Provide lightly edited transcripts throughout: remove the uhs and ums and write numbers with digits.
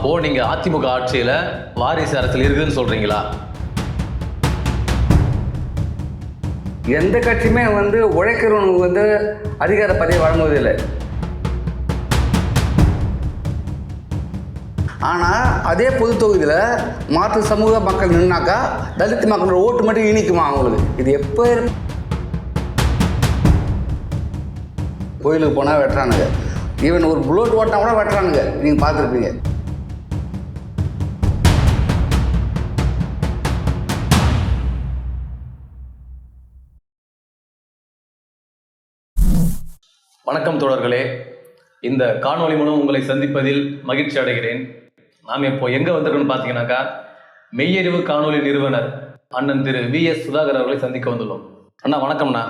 அப்போ நீங்க அதிமுக ஆட்சியில வாரிசு அரசியல் இருக்குன்னு சொல்றீங்களா? எந்த கட்சியுமே உழைக்கிறவனுக்கு அதிகார பதவி வழங்குவதில்லை. ஆனால் அதே பொது தொகுதியில் மாற்று சமூக மக்கள் நின்னாக்கா தலித் மக்களோட ஓட்டு மட்டும் இனிக்குமா அவங்களுக்கு? இது எப்போ கோயிலுக்கு போனால் வெட்டுறானுங்க, ஈவன் ஒரு புல்லட் ஓட்டினா கூட வெட்டுறானுங்க. நீங்கள் பார்த்துருப்பீங்க. வணக்கம் தோழர்களே, இந்த காணொலி மூலம் உங்களை சந்திப்பதில் மகிழ்ச்சி அடைகிறேன். நாம் இப்போ எங்கே வந்திருக்கோம்னு பார்த்தீங்கன்னாக்கா, மெய்யறிவு காணொலி நிறுவனர் அண்ணன் திரு VS சுதாகர் அவர்களை சந்திக்க வந்துள்ளோம். அண்ணா வணக்கம்ண்ணா.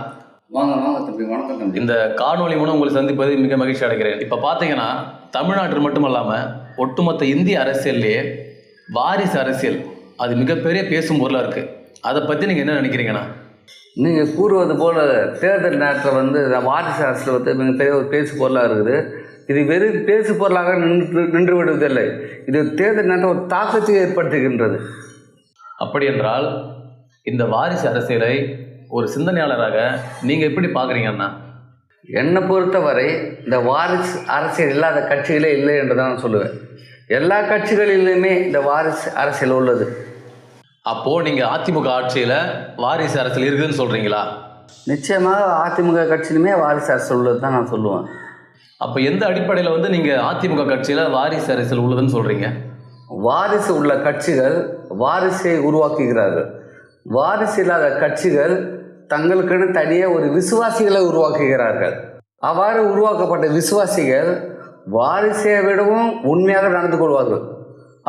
வாங்க வாங்க தம்பி. வணக்கம் தம்பி. இந்த காணொலி மூலம் உங்களை சந்திப்பதில் மிக மகிழ்ச்சி அடைகிறேன். இப்போ பார்த்தீங்கன்னா, தமிழ்நாட்டில் மட்டுமல்லாமல் ஒட்டுமொத்த இந்திய அரசியல்லையே வாரிசு அரசியல் அது மிகப்பெரிய பேசும் பொருளாக இருக்குது. அதை பற்றி நீங்கள் என்ன நினைக்கிறீங்கண்ணா? நீங்கள் கூறுவது போல் தேர்தல் நேரத்தில் இந்த வாரிசு அரசியல் மிகப்பெரிய ஒரு பேசு பொருளாக இருக்குது. இது வெறும் பேசு பொருளாக நின்று விடுவதில்லை. இது தேர்தல் நேரத்தில் ஒரு தாக்கத்தை ஏற்படுத்துகின்றது. அப்படி என்றால் இந்த வாரிசு அரசியலை ஒரு சிந்தனையாளராக நீங்கள் எப்படி பார்க்குறீங்கண்ணா? என்னை பொறுத்தவரை இந்த வாரிசு அரசியல் இல்லாத கட்சிகளே இல்லை என்று தான் நான் சொல்லுவேன். எல்லா கட்சிகளிலுமே இந்த வாரிசு அரசியல் உள்ளது. அப்போது நீங்கள் அதிமுக ஆட்சியில் வாரிசு அரசியல் இருக்குதுன்னு சொல்கிறீங்களா? நிச்சயமாக அதிமுக கட்சியிலுமே வாரிசு அரசியல் உள்ளது தான் நான் சொல்லுவேன். அப்போ எந்த அடிப்படையில் நீங்கள் அதிமுக கட்சியில் வாரிசு அரசியல் உள்ளதுன்னு சொல்கிறீங்க? வாரிசு உள்ள கட்சிகள் வாரிசை உருவாக்குகிறார்கள். வாரிசு இல்லாத கட்சிகள் தங்களுக்கென தனியாக ஒரு விசுவாசிகளை உருவாக்குகிறார்கள். அவ்வாறு உருவாக்கப்பட்ட விசுவாசிகள் வாரிசை விடவும் உண்மையாக நடந்து கொள்வார்கள்.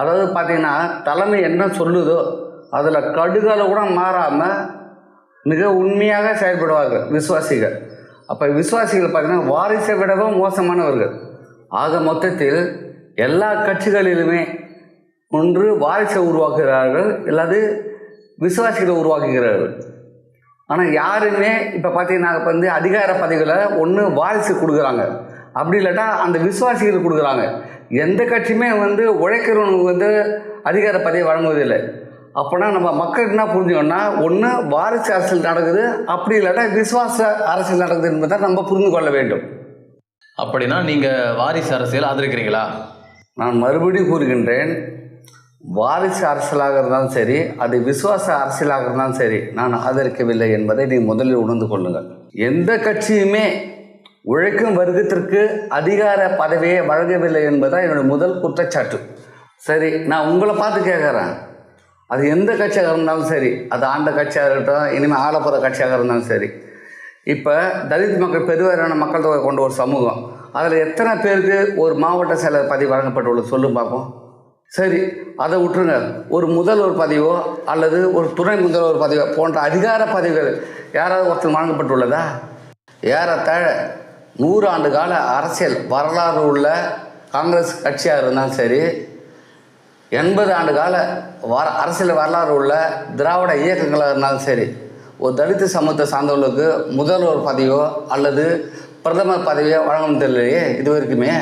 அதாவது பார்த்தீங்கன்னா, தலைமை என்ன சொல்லுதோ அதில் கடுகால கூட மாறாமல் மிக உண்மையாக செயல்படுவார்கள் விசுவாசிகள். அப்போ விசுவாசிகள் பார்த்தீங்கன்னா வாரிசை விடவும் மோசமானவர்கள். ஆக மொத்தத்தில் எல்லா கட்சிகளிலுமே ஒன்று வாரிசை உருவாக்குகிறார்கள், இல்லாது விசுவாசிகளை உருவாக்குகிறார்கள். ஆனால் யாருமே இப்போ பார்த்தீங்கன்னா அதிகார பதவிகளை ஒன்று வாரிசு கொடுக்குறாங்க, அப்படி இல்லாட்டா அந்த விசுவாசிகள் கொடுக்குறாங்க. எந்த கட்சியுமே உழைக்கிறவனுக்கு அதிகார பதவி வழங்குவதில்லை. அப்போனா நம்ம மக்கள் என்ன புரிஞ்சுக்கணும்னா, ஒன்று வாரிசு அரசியல் நடக்குது, அப்படி இல்லாட்டா விசுவாச அரசியல் நடக்குது என்பதை நம்ம புரிந்து கொள்ள வேண்டும். அப்படின்னா நீங்கள் வாரிசு அரசியல் ஆதரிக்கிறீங்களா? நான் மறுபடியும் கூறுகின்றேன், வாரிசு அரசியலாக இருந்தாலும் சரி, அது விசுவாச அரசியலாக இருந்தாலும் சரி, நான் ஆதரிக்கவில்லை என்பதை நீங்கள் முதலில் உணர்ந்து கொள்ளுங்கள். எந்த கட்சியுமே உழைக்கும் வர்க்கத்திற்கு அதிகார பதவியை வழங்கவில்லை என்பதுதான் என்னுடைய முதல் குற்றச்சாட்டு. சரி, நான் உங்களை பார்த்து கேட்குறேன், அது எந்த கட்சியாக இருந்தாலும் சரி, அது ஆண்ட கட்சியாக இருக்கட்டும், இனிமேல் ஆளப்போகிற கட்சியாக இருந்தாலும் சரி, இப்போ தலித் மக்கள் பெருவாரியான மக்கள் தொகை கொண்ட ஒரு சமூகம், அதில் எத்தனை பேருக்கு ஒரு மாவட்ட செயலர் பதவி வழங்கப்பட்டுள்ளது சொல்லும் பார்ப்போம். சரி, அதை விட்டுருங்க. ஒரு முதல்வர் பதவியோ அல்லது ஒரு துணை முதல்வர் பதவியோ போன்ற அதிகார பதவிகள் யாராவது ஒருத்தர் வழங்கப்பட்டுள்ளதா? ஏறத்தாழ 100 ஆண்டு கால அரசியல் வரலாறு உள்ள காங்கிரஸ் கட்சியாக இருந்தாலும் சரி, 80 ஆண்டு கால அரசியல் வரலாறு உள்ள திராவிட இயக்கங்களாக இருந்தாலும் சரி, ஒரு தலித்து சமூகத்தை சார்ந்தவர்களுக்கு முதல்வர் பதவியோ அல்லது பிரதமர் பதவியோ வழங்கணும் தெரியலையே இது வரைக்குமே.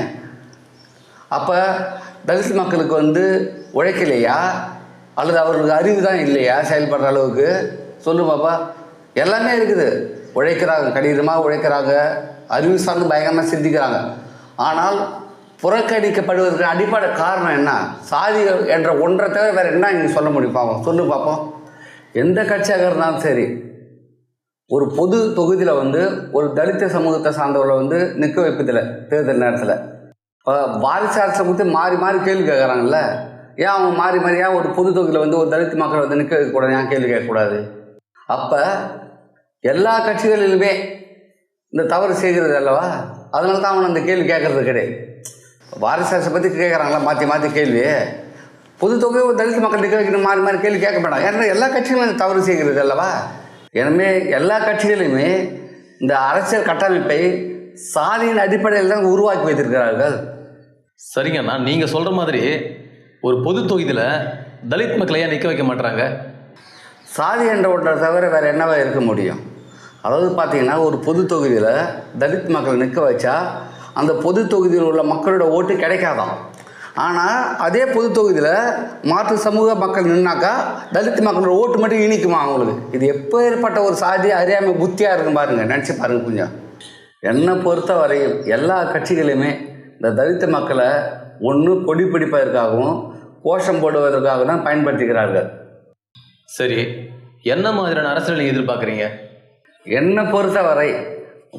அப்போ தலித் மக்களுக்கு உழைக்கலையா அல்லது அவர்களுக்கு அறிவு தான் இல்லையா செயல்படுற அளவுக்கு? சொல்லு பாப்பா. எல்லாமே இருக்குது. உழைக்கிறாங்க, கடினமாக உழைக்கிறாங்க, அறிவு சார்ந்து பயங்கரமாக சிந்திக்கிறாங்க. ஆனால் புறக்கணிக்கப்படுவதற்கு அடிப்படை காரணம் என்ன? சாதி என்ற ஒன்றை தவிர வேறு என்ன நீங்கள் சொல்ல முடியும்? பார்ப்போம், சொல்லு பார்ப்போம். எந்த கட்சியாக இருந்தாலும் சரி, ஒரு பொது தொகுதியில் ஒரு தலித்த சமூகத்தை சார்ந்தவர்களை நிற்க வைப்பதில்லை. தேர்தல் நேரத்தில் வாரிசு அரசை பற்றி மாறி மாறி கேள்வி கேட்குறாங்கல்ல, ஏன் அவங்க மாறி மாறியா ஒரு பொது தொகுதியில் ஒரு தலித் மக்கள் நிற்க வைக்கக்கூடாது, ஏன் கேள்வி கேட்கக்கூடாது? அப்போ எல்லா கட்சிகளிலுமே இந்த தவறு செய்கிறது அல்லவா? அதனால தான் அவன் அந்த கேள்வி கேட்குறது கிடையாது. வாரிசு அரசை பற்றி கேட்குறாங்களா மாற்றி மாற்றி கேள்வி? பொது தொகை ஒரு தலித் மக்கள் நிற்க வைக்கணும் மாறி மாறி கேள்வி கேட்க மாட்டாங்க. ஏன்னா எல்லா கட்சிகளும் இந்த தவறு செய்கிறது அல்லவா? எனவே எல்லா கட்சிகளையுமே இந்த அரசியல் கட்டமைப்பை சாதியின் அடிப்படையில் தான் உருவாக்கி வைத்திருக்கிறார்கள். சரிங்கண்ணா, நீங்கள் சொல்கிற மாதிரி ஒரு பொது தொகுதியில் தலித் மக்களை ஏன் நிற்க வைக்க மாட்டாங்க? சாதி என்ற ஒன்றை தவிர வேறு என்னவா இருக்க முடியும்? அதாவது பார்த்தீங்கன்னா, ஒரு பொது தொகுதியில் தலித் மக்களை நிற்க வச்சா அந்த பொது தொகுதியில் உள்ள மக்களோட ஓட்டு கிடைக்காதான். ஆனால் அதே பொது தொகுதியில் மாற்று சமூக மக்கள் நின்னாக்கா தலித் மக்களோட ஓட்டு மட்டும் இனிக்குமா அவங்களுக்கு? இது எப்பேற்பட்ட ஒரு சாதி அறியாமை புத்தியாக இருக்கும் பாருங்கள், நினச்சி பாருங்கள் கொஞ்சம். என்னை பொறுத்த வரையில் எல்லா கட்சிகளுமே இந்த தலித் மக்களை ஒன்று கொடி பிடிப்பதற்காகவும் கோஷம் போடுவதற்காக தான் பயன்படுத்திக்கிறார்கள். சரி, என்ன மாதிரியான அரசியல் நீங்கள் எதிர்பார்க்குறீங்க? என்னை பொறுத்த வரை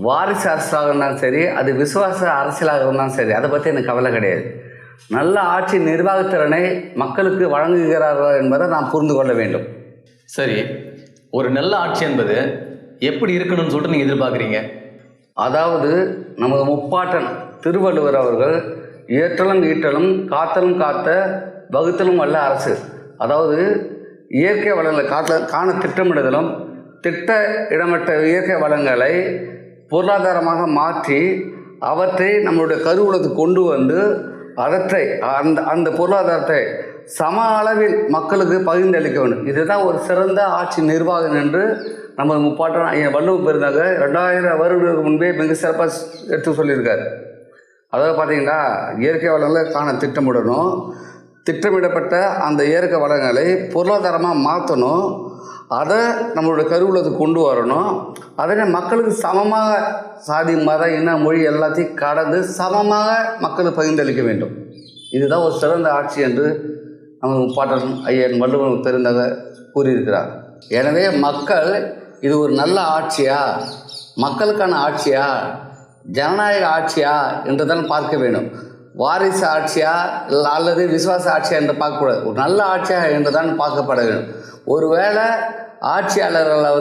வாரிசு அரசாக இருந்தாலும் சரி, அது விசுவாச அரசியலாக இருந்தாலும் சரி, அதை பற்றி எனக்கு கவலை கிடையாது. நல்ல ஆட்சி நிர்வாகத்திறனை மக்களுக்கு வழங்குகிறார்கள் என்பதை நாம் புரிந்து கொள்ள வேண்டும். சரி, ஒரு நல்ல ஆட்சி என்பது எப்படி இருக்கணும்னு சொல்லிட்டு நீங்கள் எதிர்பார்க்குறீங்க? அதாவது நமது முப்பாட்டன் திருவள்ளுவர் அவர்கள் ஏற்றலும் ஈட்டலும் காத்தலும் காத்த வகுத்தலும் வல்ல அரசு, அதாவது இயற்கை வளங்களை காண திட்டமிடுதலும் திட்ட இடமற்ற இயற்கை வளங்களை பொருளாதாரமாக மாற்றி அவற்றை நம்மளுடைய கருவூலத்துக்கு கொண்டு வந்து அவற்றை அந்த பொருளாதாரத்தை சம அளவில் மக்களுக்கு பகிர்ந்தளிக்க வேண்டும். இதுதான் ஒரு சிறந்த ஆட்சி நிர்வாகம் என்று நமது முப்பாட்டன் வள்ளுவர் பெருந்தாக 2000 வருடங்களுக்கு முன்பே மிக சிறப்பாக எடுத்து சொல்லியிருக்காரு. அதாவது பார்த்தீங்கன்னா, இயற்கை வளங்களை காண திட்டமிடணும், திட்டமிடப்பட்ட அந்த இயற்கை வளங்களை பொருளாதாரமாக மாற்றணும், அதை நம்மளுடைய கருவூலத்துக்கு கொண்டு வரணும், அதனை மக்களுக்கு சமமாக சாதி மத இன மொழி எல்லாத்தையும் கடந்து சமமாக மக்களுக்கு பகிர்ந்தளிக்க வேண்டும். இதுதான் ஒரு சிறந்த ஆட்சி என்று நமது முப்பாட்டன் ஐயன் வள்ளுவர் பெருந்தக கூறியிருக்கிறார். எனவே மக்கள் இது ஒரு நல்ல ஆட்சியா, மக்களுக்கான ஆட்சியா, ஜனநாயக ஆட்சியா என்றுதான் பார்க்க வேண்டும். வாரிசு ஆட்சியா அல்லது விசுவாச ஆட்சியா என்று பார்க்கக்கூடாது. ஒரு நல்ல ஆட்சியா என்றுதான் பார்க்கப்பட வேண்டும். ஒருவேளை ஆட்சியாளர்களை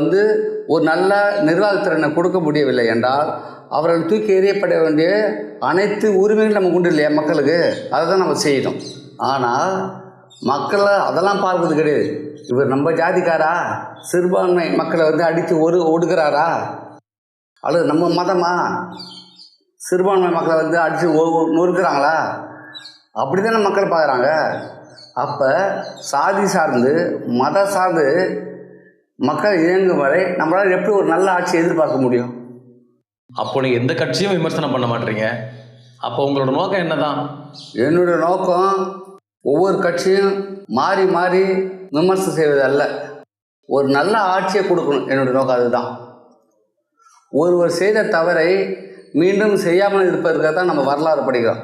ஒரு நல்ல நிர்வாகத்திறனை கொடுக்க முடியவில்லை என்றால் அவர்கள் தூக்கி எறியப்பட வேண்டிய அனைத்து உரிமைகளும் நமக்கு உண்டு இல்லையா மக்களுக்கு, அதை தான் நம்ம செய்யணும். ஆனால் மக்களை அதெல்லாம் பார்க்கறது கிடையாது. இவர் நம்ம ஜாதிக்காரா, சிறுபான்மை மக்களை அடித்து ஒடுக்கிறாரா, அல்லது நம்ம மதமா சிறுபான்மை மக்களை அடித்து நொறுக்கிறாங்களா, அப்படி தானே மக்கள் பார்க்குறாங்க. அப்போ சாதி சார்ந்து மத சார்ந்து மக்கள் இயங்கும் வரை நம்மளால் எப்படி ஒரு நல்ல ஆட்சியை எதிர்பார்க்க முடியும்? அப்போ நீங்கள் எந்த கட்சியும் விமர்சனம் பண்ண மாட்டீங்க. அப்போ உங்களோட நோக்கம் என்ன தான்? என்னுடைய நோக்கம் ஒவ்வொரு கட்சியும் மாறி மாறி விமர்சனம் செய்வது அல்ல, ஒரு நல்ல ஆட்சியை கொடுக்கணும். என்னுடைய நோக்கம் அதுதான். ஒருவர் செய்த தவறை மீண்டும் செய்யாமல் இருப்பதற்காக தான் நம்ம வரலாறு படிக்கிறோம்.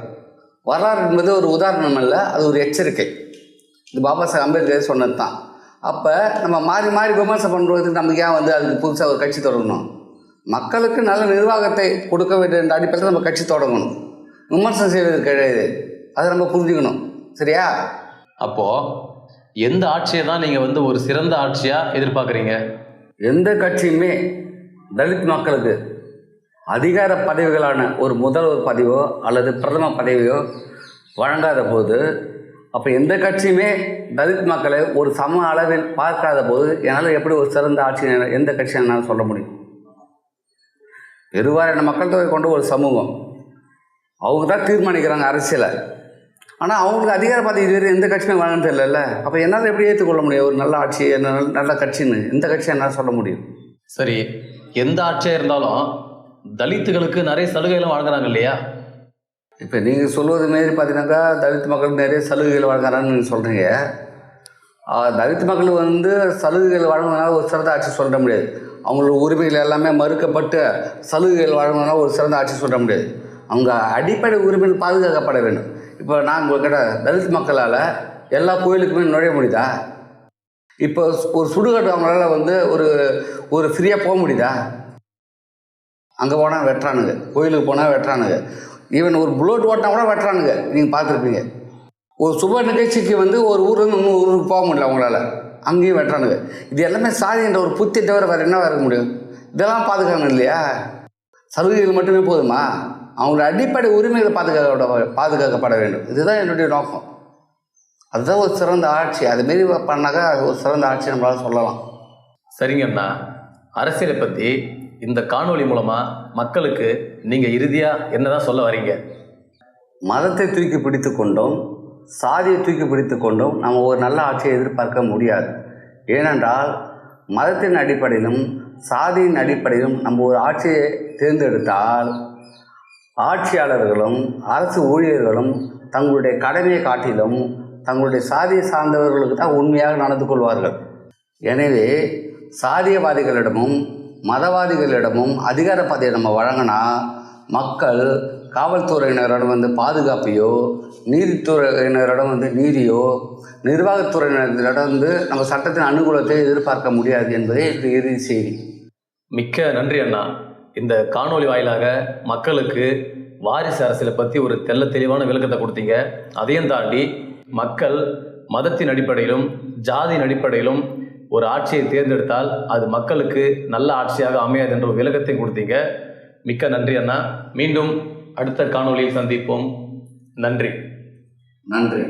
வரலாறு என்பது ஒரு உதாரணம் அல்ல, அது ஒரு எச்சரிக்கை. இது பாபா சாஹேப் அம்பேத்கர் சொன்னது தான். அப்போ நம்ம மாறி மாறி விமர்சனம் பண்ணுறதுக்கு நமக்கு ஏன் அதுக்கு புதுசாக ஒரு கட்சி தொடங்கணும்? மக்களுக்கு நல்ல நிர்வாகத்தை கொடுக்க வேண்டிய என்ற அடிப்படையில் நம்ம கட்சி தொடங்கணும், விமர்சனம் செய்வதற்கு கிடையாது. அதை நம்ம புரிஞ்சுக்கணும். சரியா? அப்போது எந்த ஆட்சியை தான் நீங்கள் ஒரு சிறந்த ஆட்சியாக எதிர்பார்க்குறீங்க? எந்த கட்சியுமே தலித் மக்களுக்கு அதிகார பதவிகளான ஒரு முதல்வர் பதவியோ அல்லது பிரதம பதவியோ வழங்காத போது, அப்போ எந்த கட்சியுமே தலித் மக்களை ஒரு சம அளவில் பார்க்காத போது என்னால் எப்படி ஒரு சிறந்த ஆட்சி எந்த கட்சி என்னால் சொல்ல முடியும்? பெருவாரியான மக்கள் தொகை கொண்ட ஒரு சமூகம், அவங்க தான் தீர்மானிக்கிறாங்க அரசியலை. ஆனால் அவங்களுக்கு அதிகார பதவி இதுவரை எந்த கட்சியுமே வழங்க தெரியல. அப்போ என்னால் எப்படி ஏற்றுக்கொள்ள முடியும் ஒரு நல்ல ஆட்சி, நல்ல கட்சின்னு எந்த கட்சி என்னால் சொல்ல முடியும்? சரி, எந்த ஆட்சியாக இருந்தாலும் தலித்துகளுக்கு நிறைய சலுகைகளும் வழங்குறாங்க இல்லையா? இப்போ நீங்கள் சொல்வது மாரி பார்த்தீங்கன்னாக்கா தலித் மக்களுக்கு நிறைய சலுகைகள் வழங்குறாங்கன்னு நீங்கள் சொல்கிறீங்க. தலித் மக்கள் சலுகைகள் வழங்குறதுனால ஒரு சிறந்த ஆட்சி சொல்ல முடியாது. அவங்களோட உரிமைகள் எல்லாமே மறுக்கப்பட்டு சலுகைகள் வழங்குறதுனால ஒரு சிறந்த ஆட்சி சொல்ல முடியாது. அவங்க அடிப்படை உரிமைகள் பாதுகாக்கப்பட வேண்டும். இப்போ நான் உங்கள்கிட்ட தலித் மக்களால் எல்லா கோயிலுக்குமே நுழைய முடியுதா? இப்போ ஒரு சுடுகாட்டு அவங்களால ஒரு ஃப்ரீயாக போக முடியுதா? அங்கே போனால் வெட்டுறானுங்க, கோயிலுக்கு போனால் வெட்டுறானுங்க, ஈவன் ஒரு புல்லட் ஓட்டினா கூட வெட்டுறானுங்க. நீங்கள் பார்த்துருப்பீங்க. ஒரு சுப நிகழ்ச்சிக்கு ஒரு ஊர்லேருந்து இன்னும் ஊருக்கு போக முடியல அவங்களால, அங்கேயும் வெட்டுறானுங்க. இது எல்லாமே சாதி என்ற ஒரு புத்தி தவிர வேறு என்ன இருக்க முடியும்? இதெல்லாம் பாதுகாக்கணும் இல்லையா? சலுகைகள் மட்டுமே போதுமா? அவங்களோட அடிப்படை உரிமைகளை பாதுகாக்கப்பட வேண்டும். இதுதான் என்னுடைய நோக்கம். அதுதான் ஒரு சிறந்த ஆட்சி. அதுமாரி பண்ணாக்கா அது ஒரு சிறந்த ஆட்சி நம்மளால் சொல்லலாம். சரிங்கண்ணா, அரசியலை பற்றி இந்த காணொளி மூலமாக மக்களுக்கு நீங்கள் இறுதியாக என்னதான் சொல்ல வரீங்க? மதத்தை தூக்கி பிடித்து கொண்டும் சாதியை தூக்கி பிடித்து கொண்டும் நம்ம ஒரு நல்ல ஆட்சியை எதிர்பார்க்க முடியாது. ஏனென்றால் மதத்தின் அடிப்படையிலும் சாதியின் அடிப்படையிலும் நம்ம ஒரு ஆட்சியை தேர்ந்தெடுத்தால் ஆட்சியாளர்களும் அரசு ஊழியர்களும் தங்களுடைய கடமையை காட்டிலும் தங்களுடைய சாதியை சார்ந்தவர்களுக்கு தான் உண்மையாக நடந்து கொள்வார்கள். எனவே சாதியவாதிகளிடமும் மதவாதிகளிடமும் அதிகார பதவியை நம்ம வழங்கினா மக்கள் காவல்துறையினரிடம் வந்து பாதுகாப்பையோ, நீதித்துறையினரிடம் வந்து நீதியோ, நிர்வாகத்துறையினரிடம் வந்து நம்ம சட்டத்தின் அனுகூலத்தை எதிர்பார்க்க முடியாது என்பதே இறுதி செய்தி. மிக்க நன்றி அண்ணா. இந்த காணொளி வாயிலாக மக்களுக்கு வாரிசு அரசியலை பற்றி ஒரு தெளிவான விளக்கத்தை கொடுத்தீங்க. அதையும் தாண்டி மக்கள் மதத்தின் அடிப்படையிலும் ஜாதியின் அடிப்படையிலும் ஒரு ஆட்சியை தேர்ந்தெடுத்தால் அது மக்களுக்கு நல்ல ஆட்சியாக அமையாது என்ற ஒரு விளக்கத்தை கொடுத்தீங்க. மிக்க நன்றி அண்ணா. மீண்டும் அடுத்த காணொளியில் சந்திப்போம். நன்றி. நன்றி.